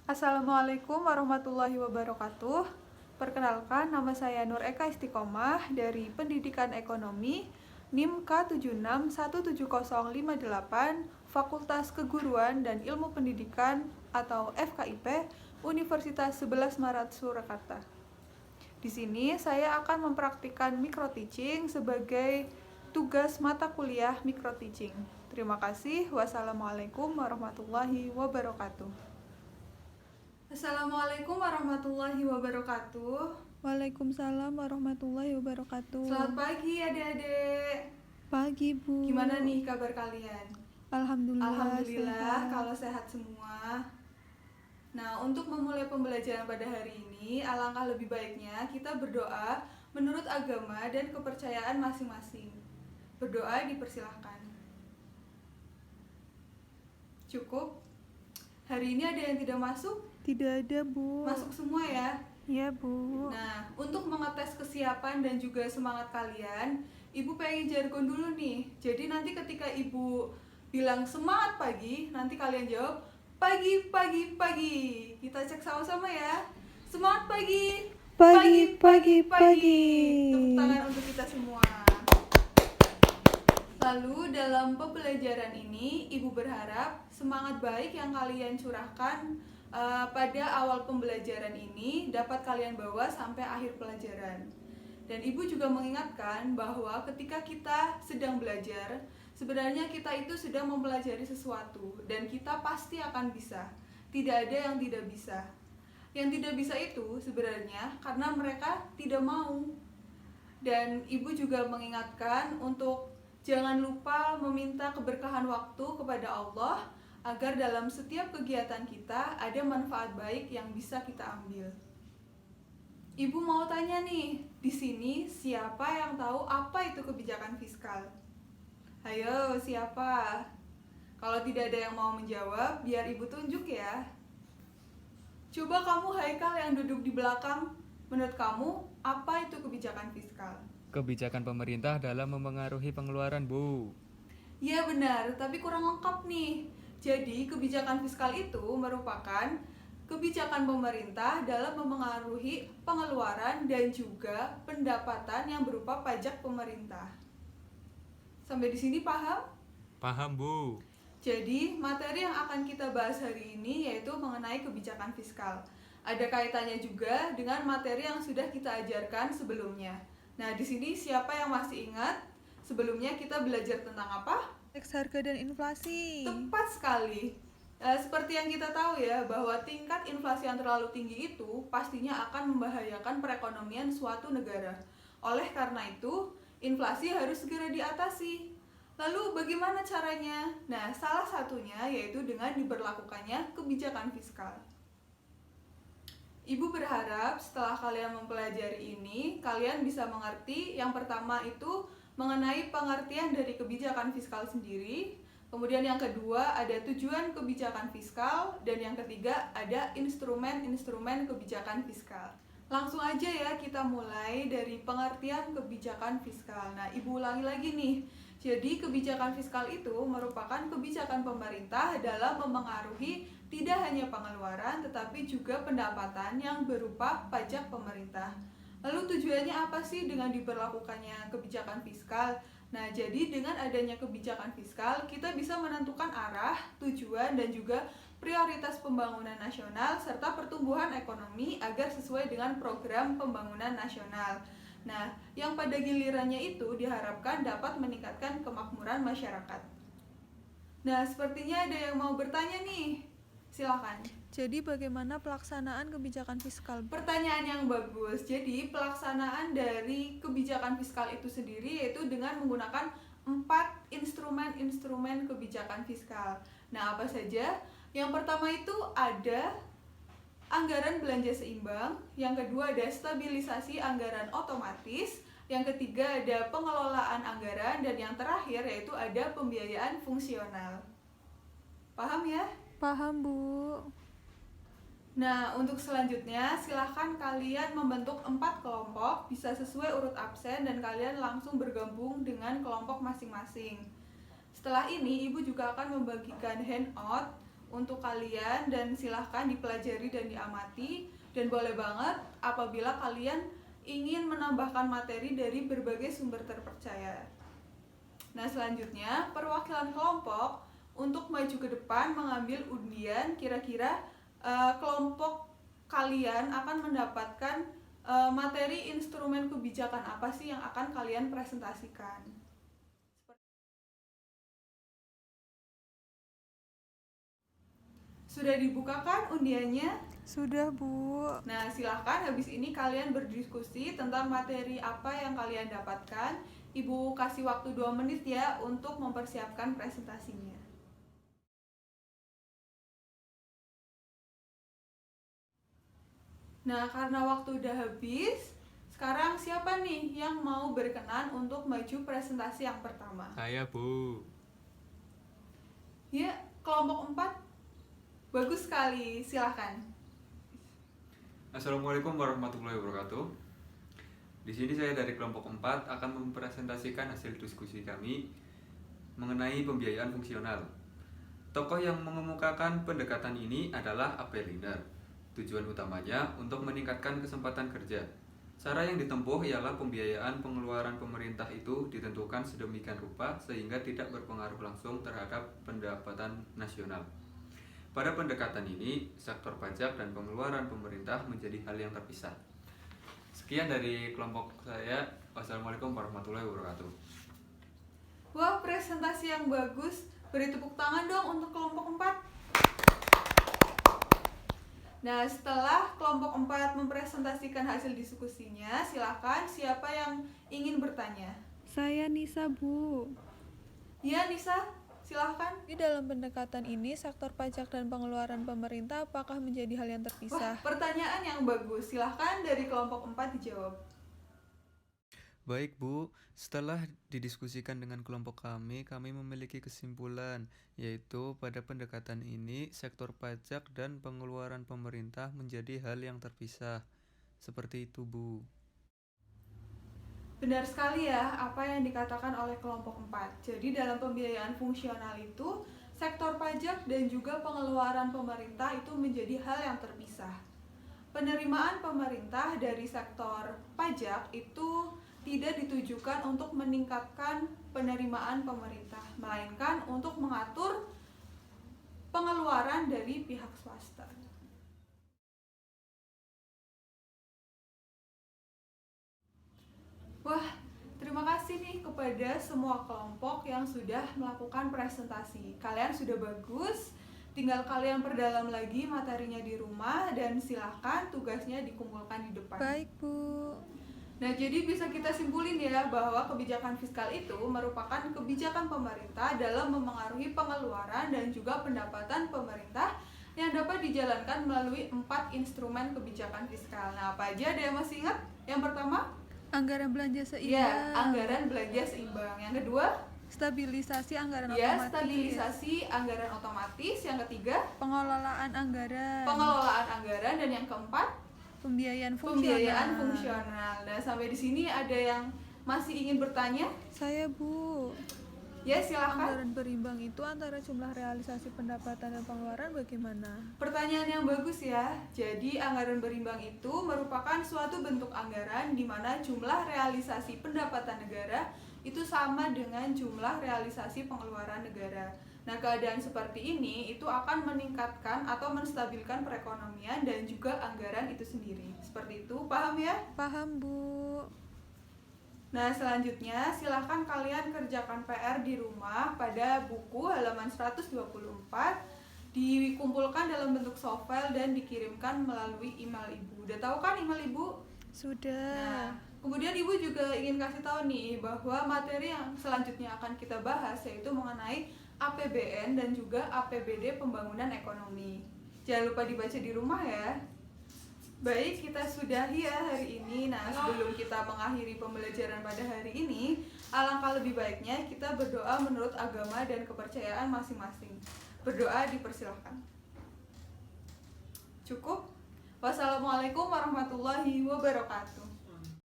Assalamualaikum warahmatullahi wabarakatuh. Perkenalkan, nama saya Nur Eka Istiqomah dari Pendidikan Ekonomi NIM K761708 Fakultas Keguruan dan Ilmu Pendidikan atau FKIP Universitas 11 Maret Surakarta. Di sini saya akan mempraktikkan micro-teaching sebagai tugas mata kuliah micro-teaching. Terima kasih. Wassalamualaikum warahmatullahi wabarakatuh. Assalamualaikum warahmatullahi wabarakatuh. Waalaikumsalam warahmatullahi wabarakatuh. Selamat pagi adik-adik. Pagi, Bu. Gimana nih kabar kalian? Alhamdulillah Alhamdulillah sehat. kalau sehat semua. Nah, untuk memulai pembelajaran pada hari ini, alangkah lebih baiknya kita berdoa menurut agama dan kepercayaan masing-masing. Berdoa dipersilahkan. Cukup? Hari ini ada yang tidak masuk? Tidak ada, Bu. Masuk semua ya? Ya, Bu. Nah, untuk mengetes kesiapan dan juga semangat kalian, Ibu pengen jargon dulu nih. Jadi nanti ketika Ibu bilang semangat pagi, nanti kalian jawab pagi, pagi, pagi. Kita cek sama-sama ya. Semangat pagi. Pagi, pagi, pagi. Tepuk tangan untuk kita semua. Lalu dalam pembelajaran ini, Ibu berharap semangat baik yang kalian curahkan pada awal pembelajaran ini dapat kalian bawa sampai akhir pelajaran. Dan Ibu juga mengingatkan bahwa ketika kita sedang belajar, sebenarnya kita itu sedang mempelajari sesuatu dan kita pasti akan bisa. Tidak ada yang tidak bisa. Yang tidak bisa itu sebenarnya karena mereka tidak mau. Dan Ibu juga mengingatkan untuk jangan lupa meminta keberkahan waktu kepada Allah agar dalam setiap kegiatan kita ada manfaat baik yang bisa kita ambil. Ibu mau tanya nih, di sini siapa yang tahu apa itu kebijakan fiskal? Ayo, siapa? Kalau tidak ada yang mau menjawab, biar Ibu tunjuk ya. Coba kamu Haikal yang duduk di belakang, menurut kamu apa itu kebijakan fiskal? Kebijakan pemerintah dalam memengaruhi pengeluaran, Bu. Ya benar, tapi kurang lengkap nih. Jadi kebijakan fiskal itu merupakan kebijakan pemerintah dalam memengaruhi pengeluaran dan juga pendapatan yang berupa pajak pemerintah. Sampai di sini paham? Paham, Bu. Jadi materi yang akan kita bahas hari ini yaitu mengenai kebijakan fiskal. Ada kaitannya juga dengan materi yang sudah kita ajarkan sebelumnya. Nah, di sini siapa yang masih ingat? Sebelumnya kita belajar tentang apa? Indeks harga dan inflasi. Tepat sekali. Seperti yang kita tahu ya, bahwa tingkat inflasi yang terlalu tinggi itu pastinya akan membahayakan perekonomian suatu negara. Oleh karena itu, inflasi harus segera diatasi. Lalu bagaimana caranya? Nah, salah satunya yaitu dengan diberlakukannya kebijakan fiskal. Ibu berharap setelah kalian mempelajari ini, kalian bisa mengerti yang pertama itu mengenai pengertian dari kebijakan fiskal sendiri. Kemudian yang kedua ada tujuan kebijakan fiskal. Dan yang ketiga ada instrumen-instrumen kebijakan fiskal. Langsung aja ya kita mulai dari pengertian kebijakan fiskal. Nah, Ibu ulangi lagi nih. Jadi kebijakan fiskal itu merupakan kebijakan pemerintah dalam memengaruhi tidak hanya pengeluaran tetapi juga pendapatan yang berupa pajak pemerintah. Lalu tujuannya apa sih dengan diberlakukannya kebijakan fiskal? Nah, jadi dengan adanya kebijakan fiskal, kita bisa menentukan arah, tujuan, dan juga prioritas pembangunan nasional serta pertumbuhan ekonomi agar sesuai dengan program pembangunan nasional. Nah, yang pada gilirannya itu diharapkan dapat meningkatkan kemakmuran masyarakat. Nah, sepertinya ada yang mau bertanya nih. Silakan. Jadi bagaimana pelaksanaan kebijakan fiskal? Pertanyaan yang bagus. Jadi pelaksanaan dari kebijakan fiskal itu sendiri yaitu dengan menggunakan 4 instrumen kebijakan fiskal. Nah, apa saja? Yang pertama itu ada anggaran belanja seimbang, yang kedua ada stabilisasi anggaran otomatis, yang ketiga ada pengelolaan anggaran, dan yang terakhir yaitu ada pembiayaan fungsional. Paham ya? Paham, Bu. Nah, untuk selanjutnya silahkan kalian membentuk 4 kelompok, bisa sesuai urut absen dan kalian langsung bergabung dengan kelompok masing-masing. Setelah ini, Ibu juga akan membagikan handout untuk kalian dan silahkan dipelajari dan diamati, dan boleh banget apabila kalian ingin menambahkan materi dari berbagai sumber terpercaya. Nah, selanjutnya perwakilan kelompok untuk maju ke depan mengambil undian, kira-kira kelompok kalian akan mendapatkan materi instrumen kebijakan apa sih yang akan kalian presentasikan. Sudah dibukakan undiannya? Sudah, Bu. Nah, silahkan habis ini kalian berdiskusi tentang materi apa yang kalian dapatkan. Ibu kasih waktu 2 menit ya untuk mempersiapkan presentasinya. Nah, karena waktu udah habis, sekarang siapa nih yang mau berkenan untuk maju presentasi yang pertama? Saya, Bu. Ya, kelompok 4. Bagus sekali, silahkan. Assalamualaikum warahmatullahi wabarakatuh. Di sini saya dari kelompok 4 akan mempresentasikan hasil diskusi kami mengenai pembiayaan fungsional. Tokoh yang mengemukakan pendekatan ini adalah Apeliner. Tujuan utamanya untuk meningkatkan kesempatan kerja. Cara yang ditempuh ialah pembiayaan pengeluaran pemerintah itu ditentukan sedemikian rupa sehingga tidak berpengaruh langsung terhadap pendapatan nasional. Pada pendekatan ini, sektor pajak dan pengeluaran pemerintah menjadi hal yang terpisah. Sekian dari kelompok saya. Wassalamualaikum warahmatullahi wabarakatuh. Wah, presentasi yang bagus. Beri tepuk tangan dong untuk kelompok 4. Nah, setelah kelompok 4 mempresentasikan hasil diskusinya, silakan siapa yang ingin bertanya? Saya Nisa, Bu. Ya, Nisa, silahkan. Di dalam pendekatan ini, sektor pajak dan pengeluaran pemerintah apakah menjadi hal yang Wah, terpisah? pertanyaan yang bagus. Silahkan dari kelompok 4 dijawab. Baik, Bu. Setelah didiskusikan dengan kelompok kami memiliki kesimpulan, yaitu pada pendekatan ini sektor pajak dan pengeluaran pemerintah menjadi hal yang terpisah. Seperti itu, Bu. Benar sekali ya apa yang dikatakan oleh kelompok 4. Jadi dalam pembiayaan fungsional itu, sektor pajak dan juga pengeluaran pemerintah itu menjadi hal yang terpisah. Penerimaan pemerintah dari sektor pajak itu tidak ditujukan untuk meningkatkan penerimaan pemerintah, melainkan untuk mengatur pengeluaran dari pihak swasta. Wah, terima kasih nih kepada semua kelompok yang sudah melakukan presentasi. Kalian sudah bagus, tinggal kalian perdalam lagi materinya di rumah dan silahkan tugasnya dikumpulkan di depan. Baik, Bu. Nah, jadi bisa kita simpulin ya bahwa kebijakan fiskal itu merupakan kebijakan pemerintah dalam memengaruhi pengeluaran dan juga pendapatan pemerintah yang dapat dijalankan melalui 4 instrumen kebijakan fiskal. Nah, apa aja? Ada yang masih ingat? Yang pertama? Anggaran belanja seimbang. Ya, anggaran belanja seimbang. Yang kedua? Stabilisasi anggaran Ya, otomatis. stabilisasi anggaran otomatis. Yang ketiga? Pengelolaan anggaran. Pengelolaan anggaran. Dan yang keempat? Pembiayaan fungsional. Nah, sampai di sini ada yang masih ingin bertanya? Saya, Bu. Ya, silahkan. Anggaran berimbang itu antara jumlah realisasi pendapatan dan pengeluaran bagaimana? Pertanyaan yang bagus ya. Jadi, anggaran berimbang itu merupakan suatu bentuk anggaran di mana jumlah realisasi pendapatan negara itu sama dengan jumlah realisasi pengeluaran negara. Nah, keadaan seperti ini itu akan meningkatkan atau menstabilkan perekonomian dan juga anggaran itu sendiri. Seperti itu, paham ya? Paham, Bu. Nah, selanjutnya silahkan kalian kerjakan PR di rumah pada buku halaman 124, dikumpulkan dalam bentuk soft file dan dikirimkan melalui email Ibu. Udah tahu kan email Ibu? Sudah. Nah, kemudian Ibu juga ingin kasih tahu nih bahwa materi yang selanjutnya akan kita bahas yaitu mengenai APBN dan juga APBD pembangunan ekonomi. Jangan lupa dibaca di rumah ya. Baik, kita sudahi ya hari ini. Nah, sebelum kita mengakhiri pembelajaran pada hari ini, alangkah lebih baiknya kita berdoa menurut agama dan kepercayaan masing-masing. Berdoa dipersilahkan. Cukup? Wassalamualaikum warahmatullahi wabarakatuh.